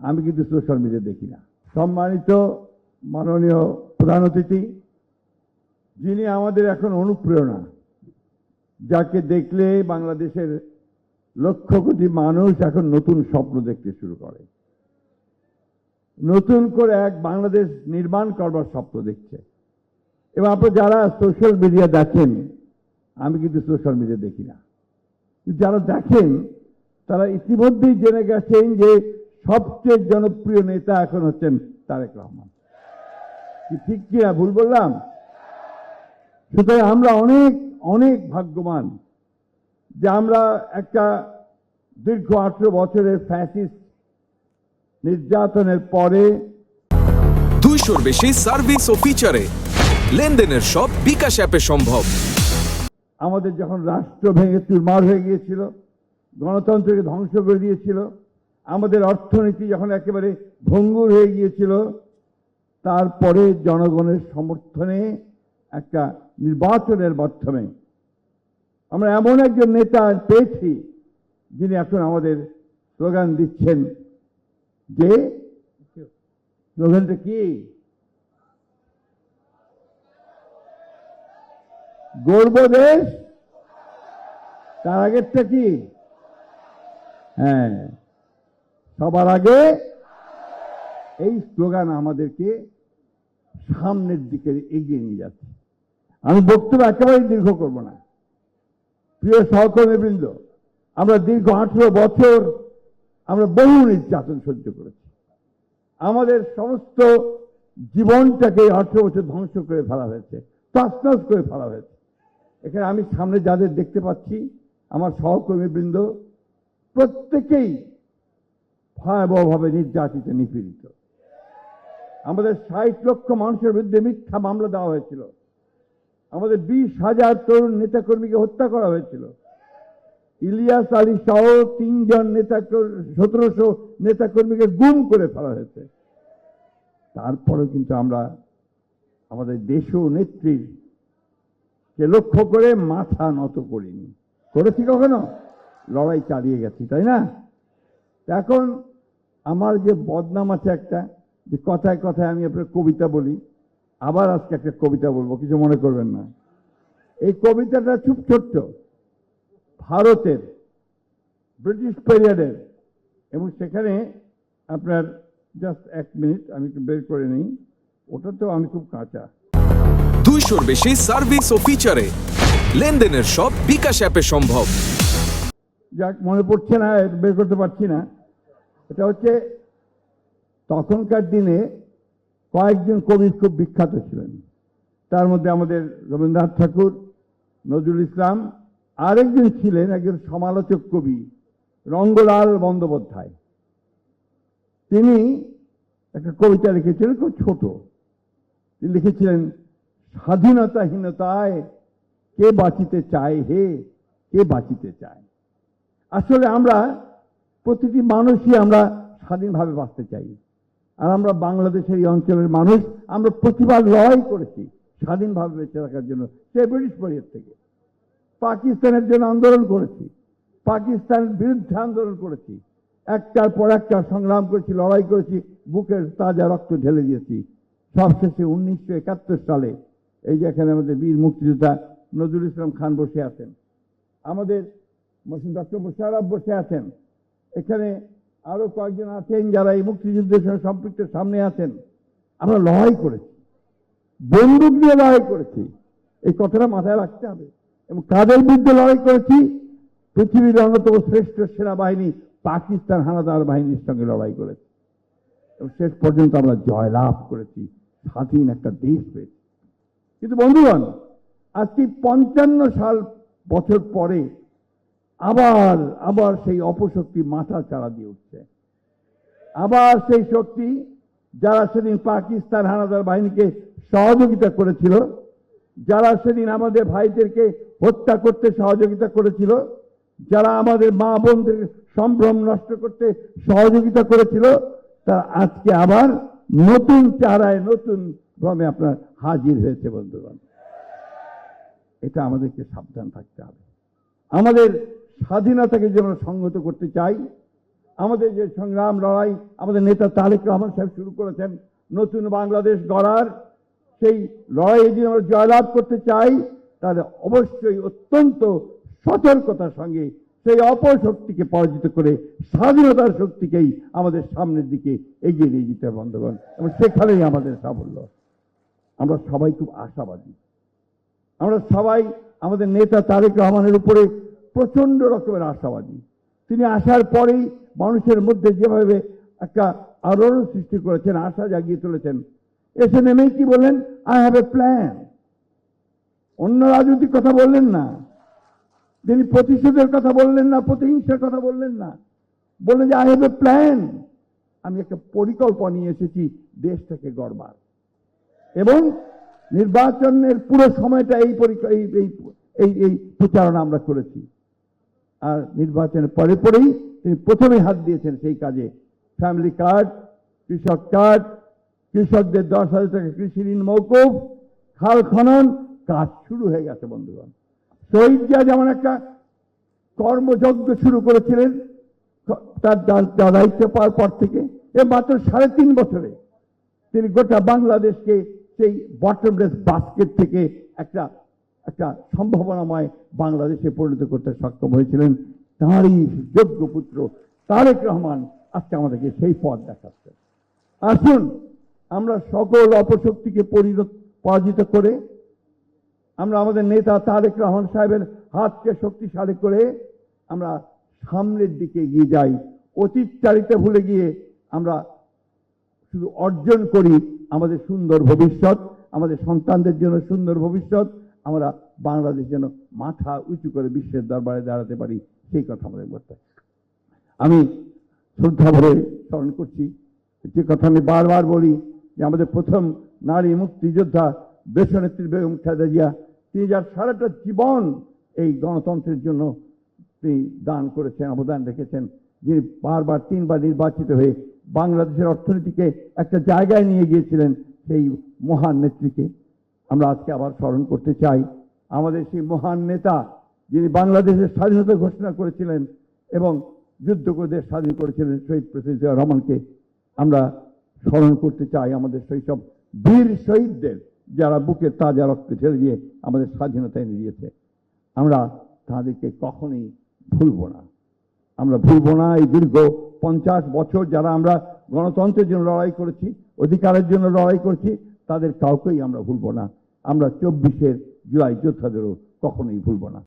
আমি কিন্তু social media দেখি না। সম্মানিত মাননীয় প্রধান অতিথি, যিনি আমাদের এখন অনুপ্রেরণা, যাকে দেখলে বাংলাদেশের লক্ষ কোটি মানুষ এখন নতুন স্বপ্ন দেখতে শুরু করে, নতুন করে এক বাংলাদেশ নির্মাণ করবার স্বপ্ন দেখছে। এবং আপনারা যারা সোশ্যাল মিডিয়া দেখেন, আমি কিন্তু সোশ্যাল মিডিয়া দেখি না, কিন্তু যারা দেখেন তারা ইতিমধ্যেই জেনে গেছেন যে সবচেয়ে জনপ্রিয় নেতা এখন হচ্ছেন তারেক রহমান। কি ঠিক কিনা, ভুল বললাম? সুতরাং আমরা অনেক অনেক ভাগ্যবান যে আমরা একটা দীর্ঘ 18 বছরের ফ্যাসিস্ট নির্যাতনের পরে 200-র বেশি সার্ভিস ও ফিচারে লেনদেনের সব বিকাশ অ্যাপে সম্ভব। আমাদের যখন রাষ্ট্র ভেঙে চুরমার হয়ে গিয়েছিল, গণতন্ত্রকে ধ্বংস করে দিয়েছিল, আমাদের অর্থনীতি যখন একেবারে ভঙ্গুর হয়ে গিয়েছিল, তারপরে জনগণের সমর্থনে একটা নির্বাচনের মাধ্যমে আমরা এমন একজন নেতা পেয়েছি যিনি এখন আমাদের স্লোগান দিচ্ছেন, যে স্লোগানটা কি? গর্ব দেশ, তার আগেরটা কি? হ্যাঁ, সবার আগে। এই স্লোগান আমাদেরকে সামনের দিকে এগিয়ে নিয়ে যাচ্ছে। আমি বক্তব্য একেবারেই দীর্ঘ করব না। প্রিয় সহকর্মীবৃন্দ, আমরা দীর্ঘ 18 বছর আমরা বহু নির্যাতন সহ্য করেছি। আমাদের সমস্ত জীবনটাকে 18 বছর ধ্বংস করে ফেলা হয়েছে, তছনছ করে ফেলা হয়েছে। এখানে আমি সামনে যাদের দেখতে পাচ্ছি, আমার সহকর্মীবৃন্দ, প্রত্যেকেই ভয়াবহভাবে নির্যাতিত, নিপীড়িত। আমাদের 60 লক্ষ মানুষের বিরুদ্ধে মিথ্যা মামলা দেওয়া হয়েছিল। আমাদের 20,000 তরুণ নেতাকর্মীকে হত্যা করা হয়েছিল। ইলিয়াস আলী সহ 3 জন নেতা, 1700 নেতাকর্মীকে গুম করে ফেলা হয়েছে। তারপরেও কিন্তু আমরা আমাদের দেশ ও নেত্রীর কে লক্ষ্য করে মাথা নত করিনি। করেছি কখনো? লড়াই চালিয়ে গেছি, তাই না? এখন আমার যে বদনাম আছে একটা, যে কথায় কথায় আমি আপনার কবিতা বলি, আবার আজকে একটা কবিতা বলবো, কিছু মনে করবেন না। এই কবিতাটা খুব ছোট্ট, ভারতের ব্রিটিশ পিরিয়ডের, এবং সেখানে আপনার জাস্ট 1 মিনিট আমি একটু বের করে নিই, ওটা তো আমি খুব কাঁচা। 200-র বেশি সার্ভিস ও ফিচারে লেনদেনের সব বিকাশ অ্যাপে সম্ভব। যাক, মনে পড়ছে না, বের করতে পারছি না। এটা হচ্ছে তখনকার দিনে কয়েকজন কবি খুব বিখ্যাত ছিলেন। তার মধ্যে আমাদের রবীন্দ্রনাথ ঠাকুর, নজরুল ইসলাম, আরেকজন ছিলেন একজন সমালোচক কবি, রঙ্গলাল বন্দ্যোপাধ্যায়। তিনি একটা কবিতা লিখেছিলেন, খুব ছোট। তিনি লিখেছিলেন, স্বাধীনতাহীনতায় কে বাঁচিতে চায় হে, কে বাঁচিতে চায়। আসলে আমরা প্রতিটি মানুষই আমরা স্বাধীনভাবে বাঁচতে চাই। আর আমরা বাংলাদেশের এই অঞ্চলের মানুষ, আমরা প্রতিবার লড়াই করেছি স্বাধীনভাবে বেঁচে থাকার জন্য। সে ব্রিটিশ পিরিয়ড থেকে পাকিস্তানের জন্য আন্দোলন করেছি, পাকিস্তানের বিরুদ্ধে আন্দোলন করেছি, একটার পর একটা সংগ্রাম করেছি, লড়াই করেছি, বুকের তাজা রক্ত ঢেলে দিয়েছি। সবশেষে 1971 সালে এই যে এখানে আমাদের বীর মুক্তিযোদ্ধা নজরুল ইসলাম খান বসে আছেন, আমাদের ডক্টর মোশাররফ বসে আছেন, এখানে আরো কয়েকজন আছেন যারা এই মুক্তিযুদ্ধের সঙ্গে সম্পৃক্ত, সামনে আছেন। আমরা লড়াই করেছি, বন্দুক নিয়ে লড়াই করেছি, এই কথাটা মাথায় রাখতে হবে। এবং কাদের বিরুদ্ধে লড়াই করেছি? পৃথিবীর অন্যতম শ্রেষ্ঠ সেনাবাহিনী পাকিস্তান হানাদার বাহিনীর সঙ্গে লড়াই করেছি, এবং শেষ পর্যন্ত আমরা জয়লাভ করেছি, স্বাধীন একটা দেশ পেয়েছি। কিন্তু বন্ধুগণ, আজকে 55 বছর পরে আবার সেই অপশক্তি মাথা চাড়া দিয়ে উঠছে। আবার সেই শক্তি যারা সেদিন পাকিস্তান হানাদার বাহিনীকে সহযোগিতা করেছিল, যারা সেদিন আমাদের ভাইদেরকে হত্যা করতে সহযোগিতা করেছিল, যারা আমাদের মা বোনদের সম্ভ্রম নষ্ট করতে সহযোগিতা করেছিল, তারা আজকে আবার নতুন চারায় নতুন ভ্রমে আপনার হাজির হয়েছে। বন্ধুগণ, এটা আমাদেরকে সাবধান থাকতে হবে। আমাদের স্বাধীনতাকে যে আমরা সংহত করতে চাই, আমাদের যে সংগ্রাম লড়াই আমাদের নেতা তারেক রহমান সাহেব শুরু করেছেন নতুন বাংলাদেশ গড়ার, সেই লড়াইয়ে যদি আমরা জয়লাভ করতে চাই তাহলে অবশ্যই অত্যন্ত সতর্কতার সঙ্গে সেই অপশক্তিকে পরাজিত করে স্বাধীনতার শক্তিকেই আমাদের সামনের দিকে এগিয়ে নিয়ে যেতে হবে বন্ধুগণ, এবং সেখানেই আমাদের সাফল্য। আমরা সবাই খুব আশাবাদী, আমরা সবাই আমাদের নেতা তারেক রহমানের উপরে প্রচন্ড রকমের আশাবাদী। তিনি আসার পরেই মানুষের মধ্যে যেভাবে একটা আলোড়ন সৃষ্টি করেছেন, আশা জাগিয়ে তুলেছেন, এসে নেমেই কি বললেন, আই হ্যাভ এ প্ল্যান। অন্য রাজনৈতিক কথা বললেন না, তিনি প্রতিশোধের কথা বললেন না, প্রতিহিংসার কথা বললেন না, বললেন যে আই হ্যাভ এ প্ল্যান, আমি একটা পরিকল্পনা নিয়ে এসেছি দেশটাকে গড়বার। এবং নির্বাচনের পুরো সময়টা এই প্রচারণা আমরা করেছি। আর নির্বাচনের পরে পরেই তিনি প্রথমে হাত দিয়েছেন সেই কাজে। ফ্যামিলি কার্ড, কৃষক কার্ড, কৃষকদের 10,000 টাকা কৃষি ঋণ মওকুফ, খাল খনন কাজ শুরু হয়ে গেছে বন্ধুগণ। শহীদ জিয়া যেমন একটা কর্মযজ্ঞ শুরু করেছিলেন তার দায়িত্ব পাওয়ার পর থেকে, মাত্র 3.5 বছরে তিনি গোটা বাংলাদেশকে সেই বটমলেস বাস্কেট থেকে একটা সম্ভাবনাময় বাংলাদেশে পরিণত করতে সক্ষম হয়েছিলেন। তাঁরই যোগ্য পুত্র তারেক রহমান আজকে আমাদেরকে সেই পথ দেখাচ্ছে। আসুন আমরা সকল অপশক্তিকে পরাজিত করে আমরা আমাদের নেতা তারেক রহমান সাহেবের হাতকে শক্তিশালী করে আমরা সামনের দিকে এগিয়ে যাই। অতীতচারিতা ভুলে গিয়ে আমরা শুধু অর্জন করি আমাদের সুন্দর ভবিষ্যৎ, আমাদের সন্তানদের জন্য সুন্দর ভবিষ্যৎ, আমরা বাংলাদেশ যেন মাথা উঁচু করে বিশ্বের দরবারে দাঁড়াতে পারি, সেই কথা আমাদের করতে। আমি শ্রদ্ধা ভরে স্মরণ করছি যে কথা আমি বারবার বলি যে আমাদের প্রথম নারী মুক্তিযোদ্ধা দেশনেত্রী বেগম খালেদা জিয়া, তিনি যার সারাটা জীবন এই গণতন্ত্রের জন্য তিনি দান করেছেন, অবদান রেখেছেন, যিনি বারবার 3 বার নির্বাচিত হয়ে বাংলাদেশের অর্থনীতিকে একটা জায়গায় নিয়ে গিয়েছিলেন, সেই মহান নেত্রীকে আমরা আজকে আবার স্মরণ করতে চাই। আমাদের সেই মহান নেতা যিনি বাংলাদেশের স্বাধীনতা ঘোষণা করেছিলেন এবং যুদ্ধ করে দেশ স্বাধীন করেছিলেন, শহীদ প্রেসিডেন্ট জিয়া রহমানকে আমরা স্মরণ করতে চাই। আমাদের সেই সব বীর শহীদদের যারা বুকে তাজা রক্ত ঢেলে দিয়ে আমাদের স্বাধীনতা এনে দিয়েছে, আমরা তাদেরকে কখনোই ভুলব না। আমরা ভুলব না এই দীর্ঘ 50 বছর যারা আমরা গণতন্ত্রের জন্য লড়াই করেছি, অধিকারের জন্য লড়াই করেছি, তাদের কাউকেই আমরা ভুলব না। আমরা 24শে জুলাই যোদ্ধাদেরও কখনোই ভুলব না।